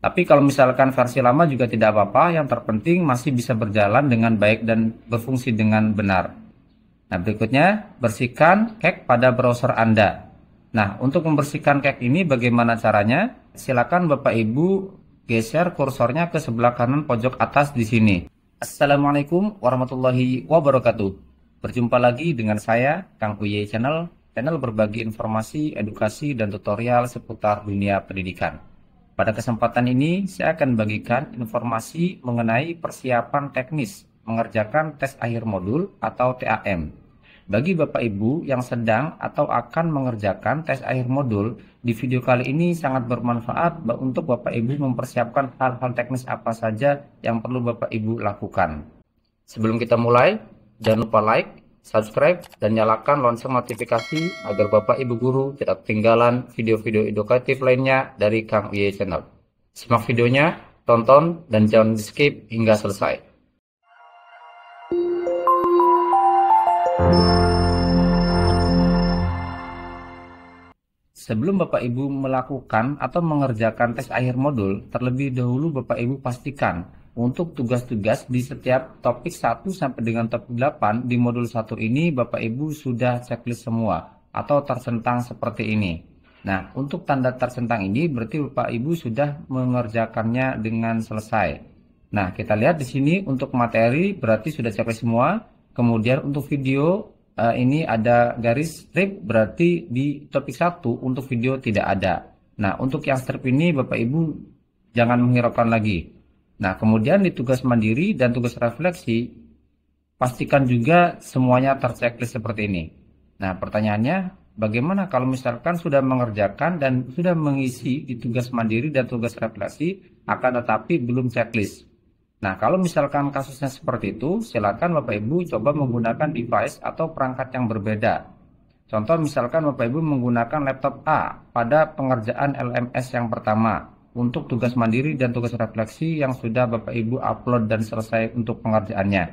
Tapi kalau misalkan versi lama juga tidak apa-apa, yang terpenting masih bisa berjalan dengan baik dan berfungsi dengan benar. Nah, berikutnya bersihkan cache pada browser Anda. Nah, untuk membersihkan cache ini bagaimana caranya? Silakan Bapak Ibu geser kursornya ke sebelah kanan pojok atas di sini. Assalamualaikum warahmatullahi wabarakatuh. Berjumpa lagi dengan saya, Kang Uye channel berbagi informasi, edukasi, dan tutorial seputar dunia pendidikan. Pada kesempatan ini, saya akan bagikan informasi mengenai persiapan teknis mengerjakan tes akhir modul atau TAM. Bagi Bapak Ibu yang sedang atau akan mengerjakan tes akhir modul, di video kali ini sangat bermanfaat untuk Bapak Ibu mempersiapkan hal-hal teknis apa saja yang perlu Bapak Ibu lakukan. Sebelum kita mulai, jangan lupa like, subscribe, dan nyalakan lonceng notifikasi agar Bapak Ibu Guru tidak ketinggalan video-video edukatif lainnya dari Kang Uye Channel. Simak videonya, tonton, dan jangan di skip hingga selesai. Sebelum Bapak Ibu melakukan atau mengerjakan tes akhir modul, terlebih dahulu Bapak Ibu pastikan untuk tugas-tugas di setiap topik 1 sampai dengan topik 8 di modul 1 ini Bapak Ibu sudah checklist semua atau tersentang seperti ini. Nah, untuk tanda tersentang ini berarti Bapak Ibu sudah mengerjakannya dengan selesai. Nah, kita lihat di sini untuk materi berarti sudah checklist semua. Kemudian untuk video ini ada garis strip, berarti di topik 1 untuk video tidak ada. Nah, untuk yang strip ini Bapak Ibu jangan menghiraukan lagi. Nah, kemudian di tugas mandiri dan tugas refleksi, pastikan juga semuanya terchecklist seperti ini. Nah, pertanyaannya, bagaimana kalau misalkan sudah mengerjakan dan sudah mengisi di tugas mandiri dan tugas refleksi, akan tetapi belum checklist? Nah, kalau misalkan kasusnya seperti itu, silakan Bapak Ibu coba menggunakan device atau perangkat yang berbeda. Contoh misalkan Bapak Ibu menggunakan laptop A pada pengerjaan LMS yang pertama untuk tugas mandiri dan tugas refleksi yang sudah Bapak Ibu upload dan selesai untuk pengerjaannya.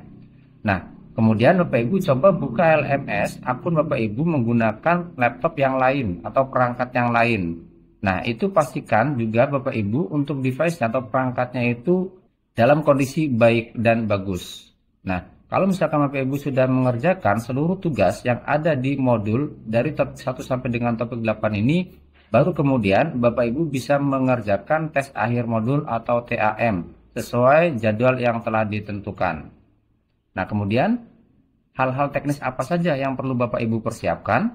Nah, kemudian Bapak Ibu coba buka LMS akun Bapak Ibu menggunakan laptop yang lain atau perangkat yang lain. Nah, itu pastikan juga Bapak Ibu untuk device atau perangkatnya itu dalam kondisi baik dan bagus. Nah, kalau misalkan Bapak Ibu sudah mengerjakan seluruh tugas yang ada di modul dari topik 1 sampai dengan topik 8 ini, baru kemudian Bapak Ibu bisa mengerjakan tes akhir modul atau TAM sesuai jadwal yang telah ditentukan. Nah, kemudian hal-hal teknis apa saja yang perlu Bapak Ibu persiapkan?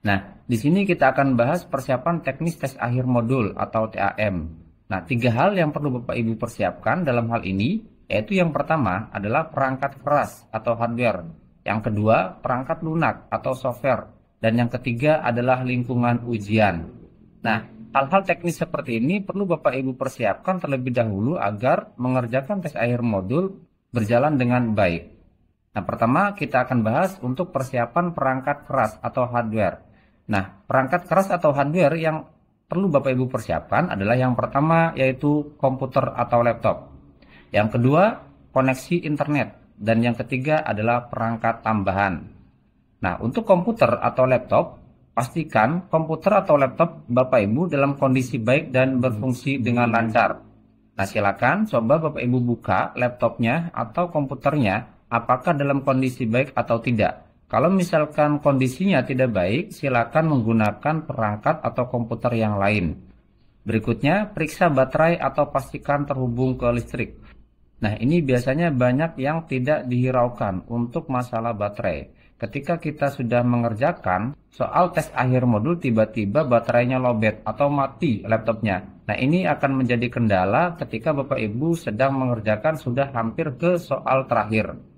Nah, di sini kita akan bahas persiapan teknis tes akhir modul atau TAM. Nah, 3 hal yang perlu Bapak Ibu persiapkan dalam hal ini, yaitu yang pertama adalah perangkat keras atau hardware, yang kedua perangkat lunak atau software, dan yang ketiga adalah lingkungan ujian. Nah, hal-hal teknis seperti ini perlu Bapak Ibu persiapkan terlebih dahulu agar mengerjakan tes akhir modul berjalan dengan baik. Nah, pertama kita akan bahas untuk persiapan perangkat keras atau hardware. Nah, perangkat keras atau hardware yang perlu Bapak Ibu persiapkan adalah yang pertama yaitu komputer atau laptop. Yang kedua, koneksi internet. Dan yang ketiga adalah perangkat tambahan. Nah, untuk komputer atau laptop, pastikan komputer atau laptop Bapak Ibu dalam kondisi baik dan berfungsi dengan lancar. Nah, silakan coba Bapak Ibu buka laptopnya atau komputernya apakah dalam kondisi baik atau tidak. Kalau misalkan kondisinya tidak baik, silakan menggunakan perangkat atau komputer yang lain. Berikutnya, periksa baterai atau pastikan terhubung ke listrik. Nah, ini biasanya banyak yang tidak dihiraukan untuk masalah baterai. Ketika kita sudah mengerjakan soal tes akhir modul, tiba-tiba baterainya lowbat atau mati laptopnya. Nah, ini akan menjadi kendala ketika Bapak Ibu sedang mengerjakan sudah hampir ke soal terakhir.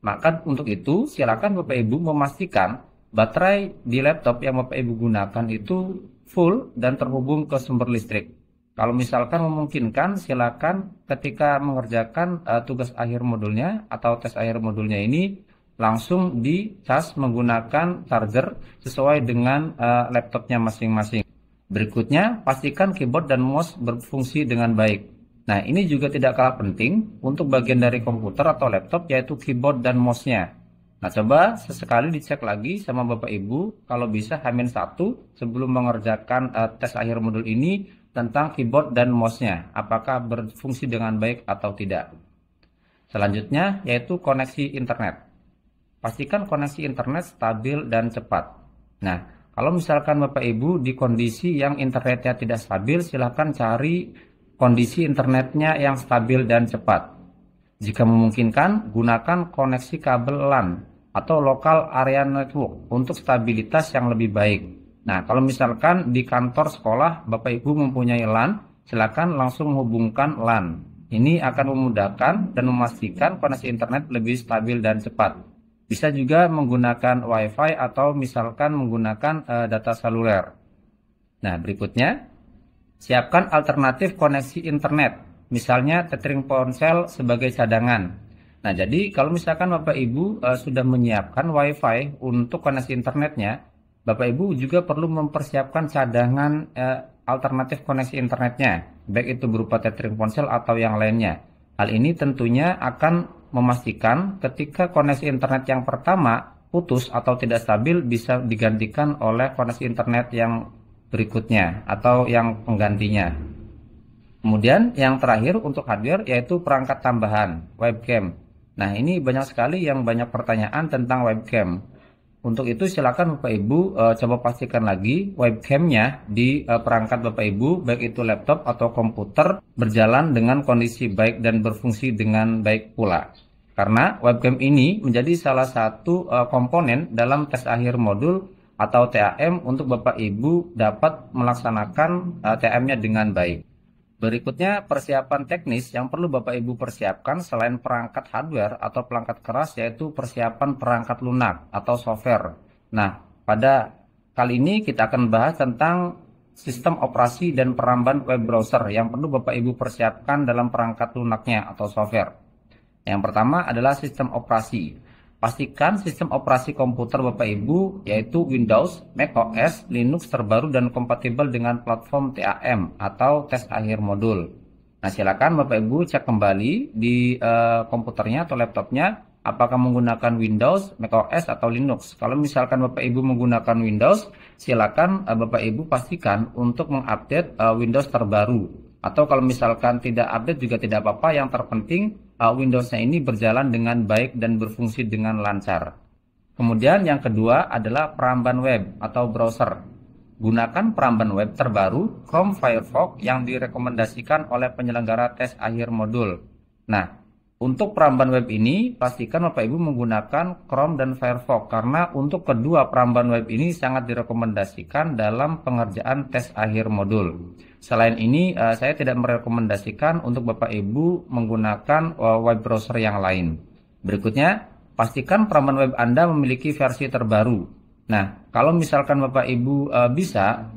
Maka untuk itu silakan Bapak Ibu memastikan baterai di laptop yang Bapak Ibu gunakan itu full dan terhubung ke sumber listrik. Kalau misalkan memungkinkan, silakan ketika mengerjakan tugas akhir modulnya atau tes akhir modulnya ini langsung dicas menggunakan charger sesuai dengan laptopnya masing-masing. Berikutnya, pastikan keyboard dan mouse berfungsi dengan baik. Nah, ini juga tidak kalah penting untuk bagian dari komputer atau laptop yaitu keyboard dan mouse-nya. Nah, coba sesekali dicek lagi sama Bapak Ibu kalau bisa H-1 sebelum mengerjakan tes akhir modul ini tentang keyboard dan mouse-nya, apakah berfungsi dengan baik atau tidak. Selanjutnya yaitu koneksi internet. Pastikan koneksi internet stabil dan cepat. Nah, kalau misalkan Bapak Ibu di kondisi yang internetnya tidak stabil, silahkan cari kondisi internetnya yang stabil dan cepat. Jika memungkinkan, gunakan koneksi kabel LAN atau Local Area Network untuk stabilitas yang lebih baik. Nah, kalau misalkan di kantor sekolah Bapak Ibu mempunyai LAN, silakan langsung menghubungkan LAN. Ini akan memudahkan dan memastikan koneksi internet lebih stabil dan cepat. Bisa juga menggunakan WiFi atau misalkan menggunakan data seluler. Nah, berikutnya, siapkan alternatif koneksi internet, misalnya tethering ponsel sebagai cadangan. Nah, jadi kalau misalkan Bapak Ibu sudah menyiapkan WiFi untuk koneksi internetnya, Bapak Ibu juga perlu mempersiapkan cadangan alternatif koneksi internetnya, baik itu berupa tethering ponsel atau yang lainnya. Hal ini tentunya akan memastikan ketika koneksi internet yang pertama putus atau tidak stabil bisa digantikan oleh koneksi internet yang berikutnya atau yang penggantinya. Kemudian yang terakhir untuk hardware yaitu perangkat tambahan, webcam. Nah, ini banyak sekali yang banyak pertanyaan tentang webcam. Untuk itu silakan Bapak Ibu coba pastikan lagi webcamnya di perangkat Bapak Ibu, baik itu laptop atau komputer, berjalan dengan kondisi baik dan berfungsi dengan baik pula. Karena webcam ini menjadi salah satu komponen dalam tes akhir modul atau TAM untuk Bapak Ibu dapat melaksanakan TAM-nya dengan baik. Berikutnya persiapan teknis yang perlu Bapak Ibu persiapkan selain perangkat hardware atau perangkat keras yaitu persiapan perangkat lunak atau software. Nah, pada kali ini kita akan bahas tentang sistem operasi dan peramban web browser yang perlu Bapak Ibu persiapkan dalam perangkat lunaknya atau software. Yang pertama adalah sistem operasi. Pastikan sistem operasi komputer Bapak Ibu yaitu Windows, macOS, Linux terbaru dan kompatibel dengan platform TAM atau tes akhir modul. Nah, silakan Bapak Ibu cek kembali di komputernya atau laptopnya apakah menggunakan Windows, macOS atau Linux. Kalau misalkan Bapak Ibu menggunakan Windows, silakan Bapak Ibu pastikan untuk mengupdate Windows terbaru. Atau kalau misalkan tidak update juga tidak apa-apa, yang terpenting Windows-nya ini berjalan dengan baik dan berfungsi dengan lancar. Kemudian yang kedua adalah peramban web atau browser. Gunakan peramban web terbaru Chrome Firefox yang direkomendasikan oleh penyelenggara tes akhir modul. Nah, untuk peramban web ini pastikan Bapak Ibu menggunakan Chrome dan Firefox karena untuk kedua peramban web ini sangat direkomendasikan dalam pengerjaan tes akhir modul. Selain ini, saya tidak merekomendasikan untuk Bapak Ibu menggunakan web browser yang lain. Berikutnya, pastikan peramban web Anda memiliki versi terbaru. Nah, kalau misalkan Bapak Ibu bisa,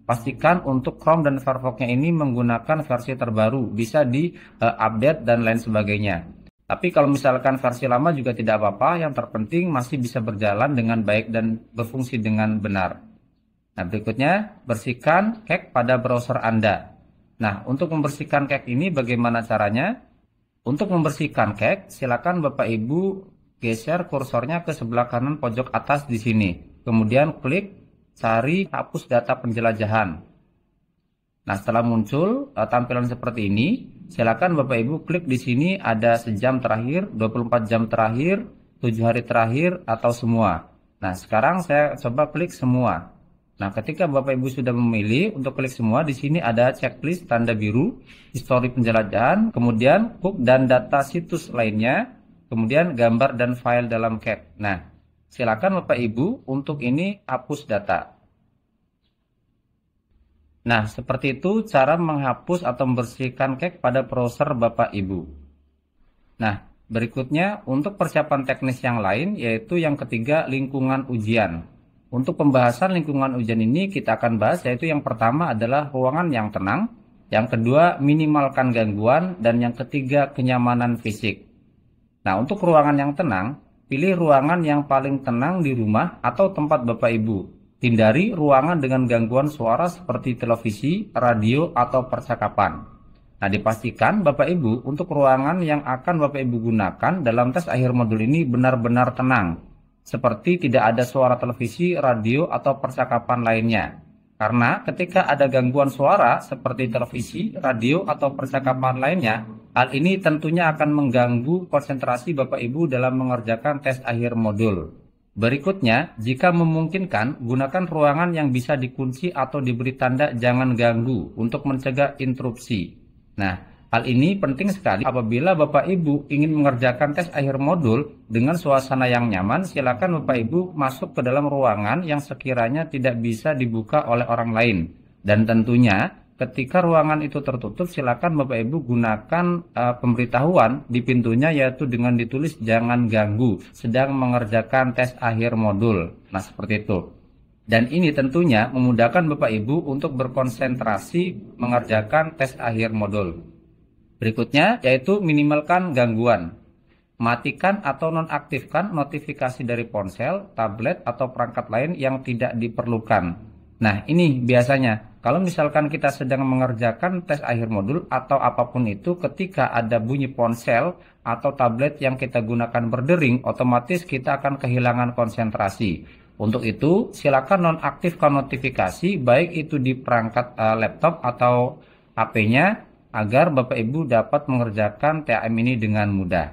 pastikan untuk Chrome dan Firefox-nya ini menggunakan versi terbaru, bisa di-update dan lain sebagainya. Tapi kalau misalkan versi lama juga tidak apa-apa, yang terpenting masih bisa berjalan dengan baik dan berfungsi dengan benar. Nah, berikutnya, bersihkan cache pada browser Anda. Nah, untuk membersihkan cache ini bagaimana caranya? Untuk membersihkan cache, silakan Bapak Ibu geser kursornya ke sebelah kanan pojok atas di sini. Kemudian klik cari hapus data penjelajahan. Nah, setelah muncul tampilan seperti ini, silakan Bapak Ibu klik di sini ada sejam terakhir, 24 jam terakhir, 7 hari terakhir atau semua. Nah, sekarang saya coba klik semua. Nah, ketika Bapak Ibu sudah memilih untuk klik semua, di sini ada checklist tanda biru, histori penjelajahan, kemudian hook dan data situs lainnya, kemudian gambar dan file dalam cache. Nah, silakan Bapak Ibu untuk ini hapus data. Nah, seperti itu cara menghapus atau membersihkan cache pada browser Bapak Ibu. Nah, berikutnya untuk persiapan teknis yang lain yaitu yang ketiga lingkungan ujian. Untuk pembahasan lingkungan ujian ini kita akan bahas yaitu yang pertama adalah ruangan yang tenang, yang kedua minimalkan gangguan, dan yang ketiga kenyamanan fisik. Nah, untuk ruangan yang tenang, pilih ruangan yang paling tenang di rumah atau tempat Bapak Ibu. Hindari ruangan dengan gangguan suara seperti televisi, radio, atau percakapan. Nah, dipastikan Bapak Ibu untuk ruangan yang akan Bapak Ibu gunakan dalam tes akhir modul ini benar-benar tenang. Seperti tidak ada suara televisi, radio, atau percakapan lainnya. Karena ketika ada gangguan suara seperti televisi, radio, atau percakapan lainnya, hal ini tentunya akan mengganggu konsentrasi Bapak Ibu dalam mengerjakan tes akhir modul. Berikutnya, jika memungkinkan, gunakan ruangan yang bisa dikunci atau diberi tanda jangan ganggu untuk mencegah interupsi. Nah, hal ini penting sekali apabila Bapak Ibu ingin mengerjakan tes akhir modul dengan suasana yang nyaman. Silakan Bapak Ibu masuk ke dalam ruangan yang sekiranya tidak bisa dibuka oleh orang lain. Dan tentunya ketika ruangan itu tertutup, silakan Bapak Ibu gunakan pemberitahuan di pintunya, yaitu dengan ditulis jangan ganggu sedang mengerjakan tes akhir modul. Nah, seperti itu. Dan ini tentunya memudahkan Bapak Ibu untuk berkonsentrasi mengerjakan tes akhir modul. Berikutnya yaitu minimalkan gangguan. Matikan atau nonaktifkan notifikasi dari ponsel, tablet, atau perangkat lain yang tidak diperlukan. Nah, ini biasanya kalau misalkan kita sedang mengerjakan tes akhir modul atau apapun itu, ketika ada bunyi ponsel atau tablet yang kita gunakan berdering, otomatis kita akan kehilangan konsentrasi. Untuk itu, silakan nonaktifkan notifikasi baik itu di perangkat laptop atau HP-nya agar Bapak Ibu dapat mengerjakan TAM ini dengan mudah.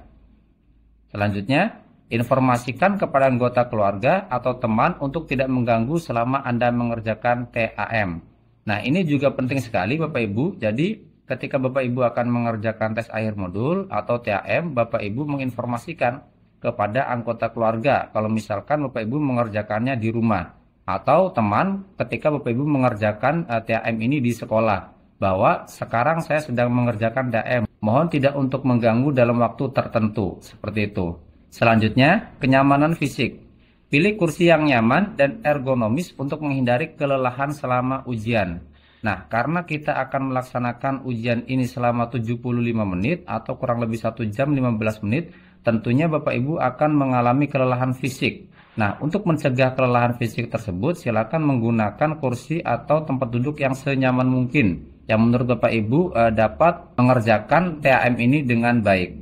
Selanjutnya, informasikan kepada anggota keluarga atau teman untuk tidak mengganggu selama Anda mengerjakan TAM. Nah, ini juga penting sekali Bapak Ibu. Jadi, ketika Bapak Ibu akan mengerjakan tes akhir modul atau TAM, Bapak Ibu menginformasikan kepada anggota keluarga kalau misalkan Bapak Ibu mengerjakannya di rumah, atau teman ketika Bapak Ibu mengerjakan TAM ini di sekolah, bahwa sekarang saya sedang mengerjakan TAM. Mohon tidak untuk mengganggu dalam waktu tertentu, seperti itu. Selanjutnya, kenyamanan fisik. Pilih kursi yang nyaman dan ergonomis untuk menghindari kelelahan selama ujian. Nah, karena kita akan melaksanakan ujian ini selama 75 menit atau kurang lebih 1 jam 15 menit, tentunya Bapak Ibu akan mengalami kelelahan fisik. Nah, untuk mencegah kelelahan fisik tersebut, silakan menggunakan kursi atau tempat duduk yang senyaman mungkin, yang menurut Bapak Ibu dapat mengerjakan TAM ini dengan baik.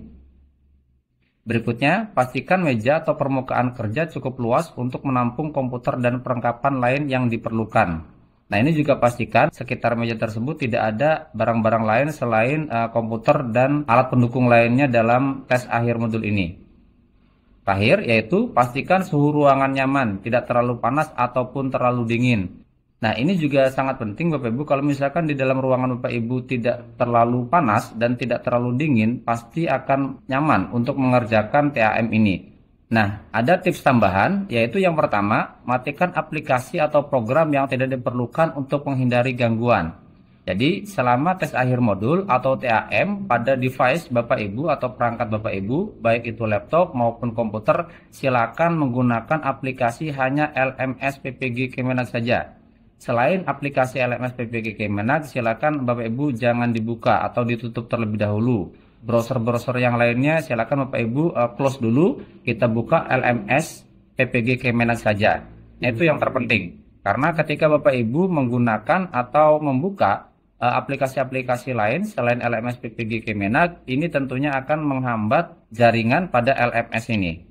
Berikutnya, pastikan meja atau permukaan kerja cukup luas untuk menampung komputer dan perlengkapan lain yang diperlukan. Nah, ini juga pastikan sekitar meja tersebut tidak ada barang-barang lain selain komputer dan alat pendukung lainnya dalam tes akhir modul ini. Terakhir, yaitu pastikan suhu ruangan nyaman, tidak terlalu panas ataupun terlalu dingin. Nah, ini juga sangat penting Bapak Ibu. Kalau misalkan di dalam ruangan Bapak Ibu tidak terlalu panas dan tidak terlalu dingin, pasti akan nyaman untuk mengerjakan TAM ini. Nah, ada tips tambahan, yaitu yang pertama, matikan aplikasi atau program yang tidak diperlukan untuk menghindari gangguan. Jadi, selama tes akhir modul atau TAM pada device Bapak Ibu atau perangkat Bapak Ibu, baik itu laptop maupun komputer, silakan menggunakan aplikasi hanya LMS PPG Kemenag saja. Selain aplikasi LMS PPG Kemenag, silakan Bapak Ibu jangan dibuka atau ditutup terlebih dahulu. Browser-browser yang lainnya silakan Bapak Ibu close dulu, kita buka LMS PPG Kemenag saja. Itu yang terpenting. Karena ketika Bapak Ibu menggunakan atau membuka aplikasi-aplikasi lain selain LMS PPG Kemenag, ini tentunya akan menghambat jaringan pada LMS ini.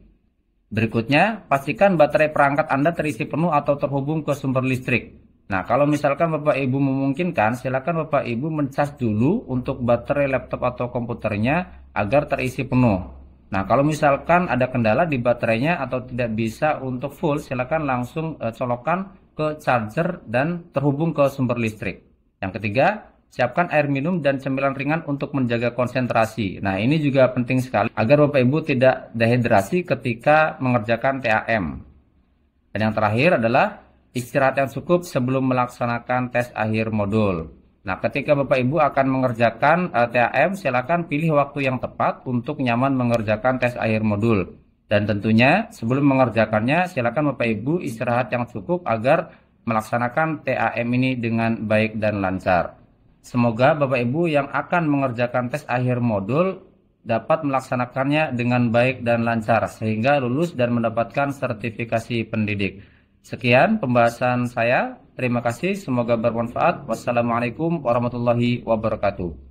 Berikutnya, pastikan baterai perangkat Anda terisi penuh atau terhubung ke sumber listrik. Nah, kalau misalkan Bapak Ibu memungkinkan, silakan Bapak Ibu mencas dulu untuk baterai laptop atau komputernya agar terisi penuh. Nah, kalau misalkan ada kendala di baterainya atau tidak bisa untuk full, silakan langsung colokkan ke charger dan terhubung ke sumber listrik. Yang ketiga, siapkan air minum dan cemilan ringan untuk menjaga konsentrasi. Nah, ini juga penting sekali agar Bapak Ibu tidak dehidrasi ketika mengerjakan TAM. Dan yang terakhir adalah istirahat yang cukup sebelum melaksanakan tes akhir modul. Nah, ketika Bapak Ibu akan mengerjakan TAM, silakan pilih waktu yang tepat untuk nyaman mengerjakan tes akhir modul. Dan tentunya sebelum mengerjakannya, silakan Bapak Ibu istirahat yang cukup agar melaksanakan TAM ini dengan baik dan lancar. Semoga Bapak Ibu yang akan mengerjakan tes akhir modul dapat melaksanakannya dengan baik dan lancar sehingga lulus dan mendapatkan sertifikasi pendidik. Sekian pembahasan saya. Terima kasih, semoga bermanfaat. Wassalamualaikum warahmatullahi wabarakatuh.